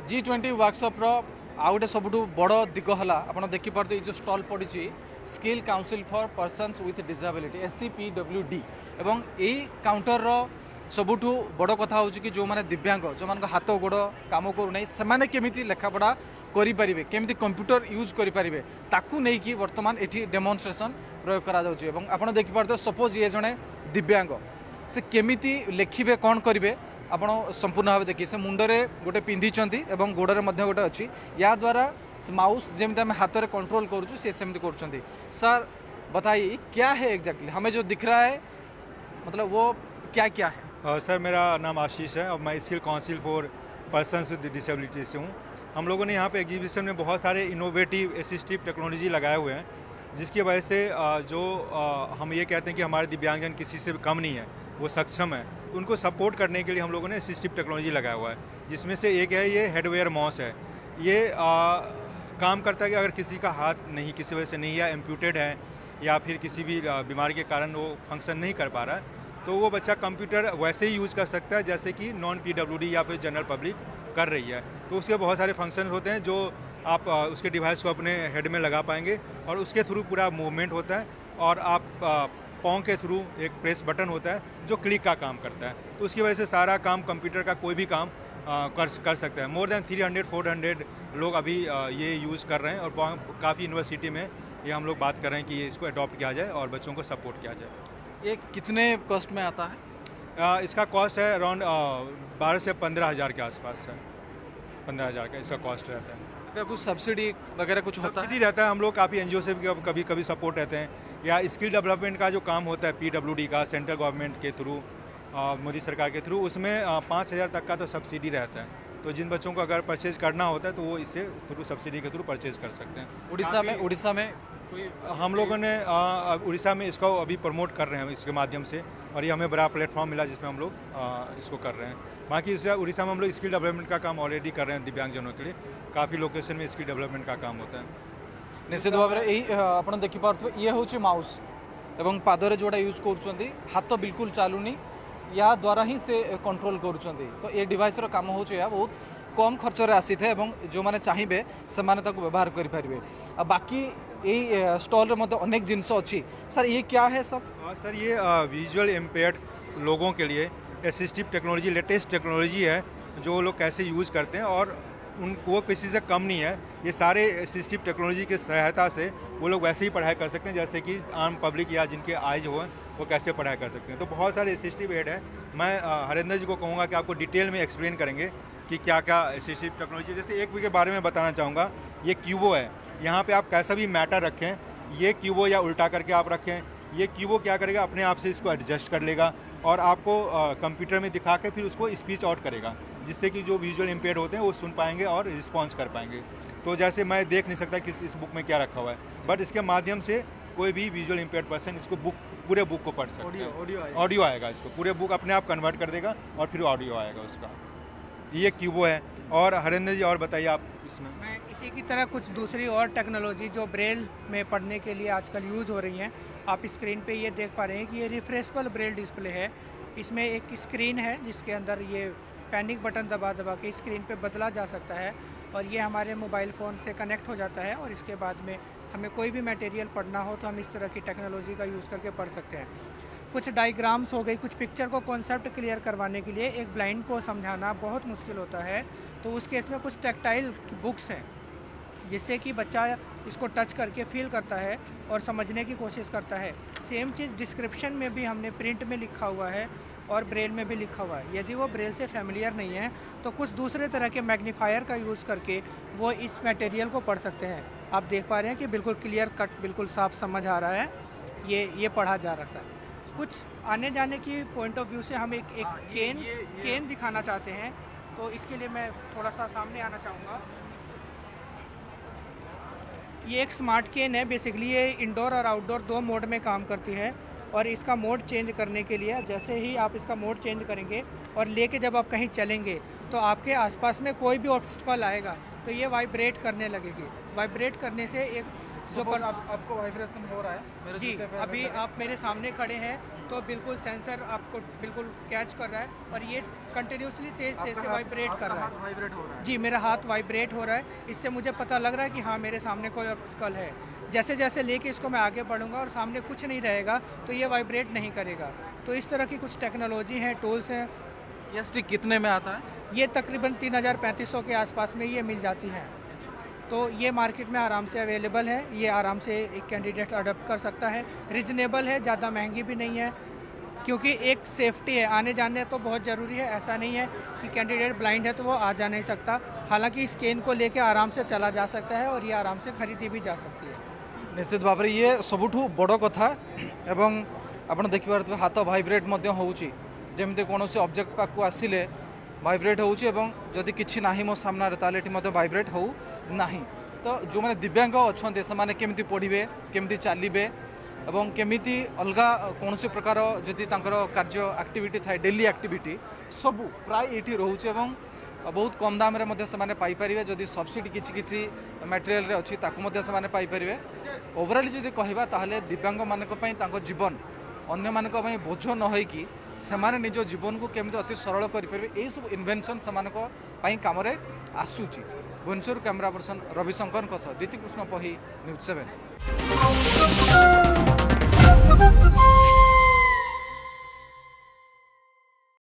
G20 workshop आउ गोटे सबुठ बड़ दिग है आपड़ देखिपे जो स्टल पड़ी skill council for persons with disability SCPWD एवं यही काउंटर सबुठ बड़ कथा हूँ कि जो मैंने दिव्यांग जो मान हाथ गोड़ कम करूना से केमी लेखापढ़ा करेंगे केमी कंप्यूटर यूज करेंगे ताकू नहीं कि बर्तमान ये डेमोन्स्ट्रेशन प्रयोग कर आप देखिपे सपोज ये जड़े दिव्यांग से केमी लेखिए कौन करेंगे आपण संपूर्ण भाव देखिए से मुंडरे गोटे पिंधि गोड़े गोटे अच्छी या द्वारा माउस जमी आम हाथ में कंट्रोल करूँ सी सेमती कर सर बताइए क्या है एग्जैक्टली हमें जो दिख रहा है मतलब वो क्या क्या है। सर मेरा नाम आशीष है और मैं skill council for persons with disability से हूँ। हम लोगों ने यहाँ पे एग्जीबिशन में बहुत सारे इनोवेटिव असिस्टिव टेक्नोलॉजी लगाए हुए हैं जिसकी वजह से जो हम ये कहते हैं कि हमारे दिव्यांगजन किसी से कम नहीं है, वो सक्षम है, तो उनको सपोर्ट करने के लिए हम लोगों ने असिस्टिव टेक्नोलॉजी लगाया हुआ है जिसमें से एक है ये हेडवेयर माउस है। ये काम करता है कि अगर किसी का हाथ नहीं किसी वजह से नहीं या एम्प्यूटेड है या फिर किसी भी बीमारी के कारण वो फंक्शन नहीं कर पा रहा है तो वो बच्चा कंप्यूटर वैसे ही यूज़ कर सकता है जैसे कि नॉन PWD या फिर जनरल पब्लिक कर रही है। तो उसके बहुत सारे फंक्शन होते हैं जो आप उसके डिवाइस को अपने हेड में लगा पाएंगे और उसके थ्रू पूरा मूवमेंट होता है और आप पाँव के थ्रू एक प्रेस बटन होता है जो क्लिक का काम करता है। तो उसकी वजह से सारा काम कंप्यूटर का कोई भी काम कर सकता है। मोर देन 300-400 लोग अभी ये यूज़ कर रहे हैं और काफ़ी यूनिवर्सिटी में ये हम लोग बात कर रहे हैं कि इसको अडॉप्ट किया जाए और बच्चों को सपोर्ट किया जाए। ये कितने कॉस्ट में आता है? इसका कॉस्ट है अराउंड 12 से 15 हज़ार के आसपास है। 15 हज़ार का इसका कॉस्ट रहता है। इसका कुछ सब्सिडी वगैरह कुछ होता है? सब्सिडी रहता है। हम लोग काफ़ी NGO से भी कभी कभी सपोर्ट रहते हैं या स्किल डेवलपमेंट का जो काम होता है PWD का सेंट्रल गवर्नमेंट के थ्रू मोदी सरकार के थ्रू उसमें 5,000 तक का तो सब्सिडी रहता है। तो जिन बच्चों को अगर परचेज करना होता है तो वो इससे थ्रू सब्सिडी के थ्रू परचेज कर सकते हैं। उड़ीसा में कोई हम लोगों ने उड़ीसा में इसको अभी प्रमोट कर रहे हैं इसके माध्यम से और ये हमें बड़ा प्लेटफॉर्म मिला जिसमें हम लोग इसको कर रहे हैं। बाकी इससे उड़ीसा में हम लोग स्किल डेवलपमेंट का काम ऑलरेडी कर रहे हैं। दिव्यांगजनों के लिए काफ़ी लोकेशन में स्किल डेवलपमेंट का काम होता है। निश्चित भाव में यही आप देखिपे ये हूँ माउस एवं पादरे जोड़ा यूज कर हाथ बिल्कुल चलुनी या द्वारा ही से कंट्रोल कर तो ये डिवाइस काम हो बहुत कम खर्च आसी थे जो मैंने चाहिए से व्यवहार करेंगे। बाकी यही स्टॉल रे अनेक जिनस अच्छी सर ये क्या है सब? सर ये विजुअल इम्पेयर्ड लोगों के लिए असिस्टिव टेक्नोलॉजी लेटेस्ट टेक्नोलॉजी है जो लोग कैसे यूज़ करते हैं और वो किसी से कम नहीं है। ये सारे असिस्टिव टेक्नोलॉजी की सहायता से वो लोग वैसे ही पढ़ाई कर सकते हैं जैसे कि आम पब्लिक या जिनके आइज हो वो कैसे पढ़ाई कर सकते हैं। तो बहुत सारे असिस्टिव एड है। मैं हरेंद्र जी को कहूँगा कि आपको डिटेल में एक्सप्लेन करेंगे कि क्या क्या असिस्टिव टेक्नोलॉजी। जैसे एक के बारे में बताना चाहूँगा, ये क्यूबो है। यहाँ पे आप कैसा भी मैटर रखें, ये क्यूबो या उल्टा करके आप रखें, ये क्यूबो क्या करेगा अपने आप से इसको एडजस्ट कर लेगा और आपको कंप्यूटर में दिखा के फिर उसको स्पीच आउट करेगा जिससे कि जो विजुअल इम्पेयर्ड होते हैं वो सुन पाएंगे और रिस्पॉन्स कर पाएंगे। तो जैसे मैं देख नहीं सकता कि इस बुक में क्या रखा हुआ है, बट इसके माध्यम से कोई भी विजुअल इम्पेयर्ड पर्सन इसको पूरे बुक को पढ़ सकता है। ऑडियो आएगा, इसको पूरे बुक अपने आप कन्वर्ट कर देगा और फिर ऑडियो आएगा उसका। ये क्यूबो है। और हरेंद्र जी और बताइए आप इसमें। मैं इसी की तरह कुछ दूसरी और टेक्नोलॉजी जो ब्रेल में पढ़ने के लिए आजकल यूज़ हो रही हैं, आप स्क्रीन पे ये देख पा रहे हैं कि ये रिफ्रेशबल ब्रेल डिस्प्ले है। इसमें एक स्क्रीन है जिसके अंदर ये पैनिक बटन दबा दबा के स्क्रीन पे बदला जा सकता है और ये हमारे मोबाइल फ़ोन से कनेक्ट हो जाता है और इसके बाद में हमें कोई भी मटेरियल पढ़ना हो तो हम इस तरह की टेक्नोलॉजी का यूज़ करके पढ़ सकते हैं। कुछ डायग्राम्स हो गई, कुछ पिक्चर को कॉन्सेप्ट क्लियर करवाने के लिए एक ब्लाइंड को समझाना बहुत मुश्किल होता है, तो उस केस में कुछ टेक्टाइल बुक्स हैं जिससे कि बच्चा इसको टच करके फील करता है और समझने की कोशिश करता है। सेम चीज़ डिस्क्रिप्शन में भी हमने प्रिंट में लिखा हुआ है और ब्रेल में भी लिखा हुआ है। यदि वो ब्रेल से फेमिलियर नहीं है तो कुछ दूसरे तरह के मैग्नीफायर का यूज़ करके वो इस मटेरियल को पढ़ सकते हैं। आप देख पा रहे हैं कि बिल्कुल क्लियर कट, बिल्कुल साफ समझ आ रहा है, ये पढ़ा जा रहा है। कुछ आने जाने की पॉइंट ऑफ व्यू से हम एक केन दिखाना चाहते हैं, तो इसके लिए मैं थोड़ा सा सामने आना चाहूँगा। ये एक स्मार्ट केन है। बेसिकली ये इंडोर और आउटडोर दो मोड में काम करती है और इसका मोड चेंज करने के लिए जैसे ही आप इसका मोड चेंज करेंगे और लेके जब आप कहीं चलेंगे तो आपके आसपास में कोई भी ऑब्स्टिकल आएगा तो ये वाइब्रेट करने लगेगी। वाइब्रेट करने से एक जो पर आपको वाइब्रेशन हो रहा है मेरे जी जूते पे अभी अगर आप मेरे सामने खड़े हैं तो बिल्कुल सेंसर आपको बिल्कुल कैच कर रहा है और ये कंटिन्यूसली तेज तेज से वाइब्रेट कर रहा है। वाइब्रेट हो रहा है। जी मेरा हाथ वाइब्रेट हो रहा है, इससे मुझे पता लग रहा है कि हाँ मेरे सामने कोई ऑब्स्टिकल है। जैसे जैसे लेके इसको मैं आगे बढ़ूंगा और सामने कुछ नहीं रहेगा तो ये वाइब्रेट नहीं करेगा। तो इस तरह की कुछ टेक्नोलॉजी हैं, टूल्स हैं। ये स्टिक कितने में आता है? ये तकरीबन 3,000-3,500 के आसपास में ये मिल जाती हैं। तो ये मार्केट में आराम से अवेलेबल है, ये आराम से एक कैंडिडेट अडॉप्ट कर सकता है। रिजनेबल है, ज़्यादा महंगी भी नहीं है, क्योंकि एक सेफ्टी है, आने जाने तो बहुत ज़रूरी है। ऐसा नहीं है कि कैंडिडेट ब्लाइंड है तो वो आ जा नहीं सकता। हालांकि इस केन को लेके आराम से चला जा सकता है और ये आराम से खरीदी भी जा सकती है। निश्चित भाव में ये सबुठु बड़ कथा एवं आपण देखिपारे हाथ भाइब्रेट होउची जेमती कौन ऑब्जेक्ट पाक आसिले भाइब्रेट होउची एवं जदि किछि नाही मो सामना ताले एठी मते भाइब्रेट हो नाही। तो जो माने दिव्यांग अच्छे से माने केमिति पढ़िबे केमिति चलिबे एवं केमिति अलगा कौन प्रकार जदि तांकर कार्य एक्टिविटी थाए डेली एक्टिविटी सबू प्राय ये रोचे एवं बहुत कम दाम रे मध्य से पाई परिबे। जदि सब्सिडी किछि किछि मटेरियल रे अछि ताकु मध्य से पाई परिबे। ओवरऑल जदि कहबा ताहले दिव्यांग मानक पई तांको जीवन अन्य मानक पई बोझ न होई कि सेमाने निज जीवन को केमिति अति सरल करि परिबे एई सब इन्वेंशन समानक पई काम रे आसुची। भुवनेश्वर कैमरा पर्सन रविशंकर सह दीति कृष्ण पही न्यूज 7।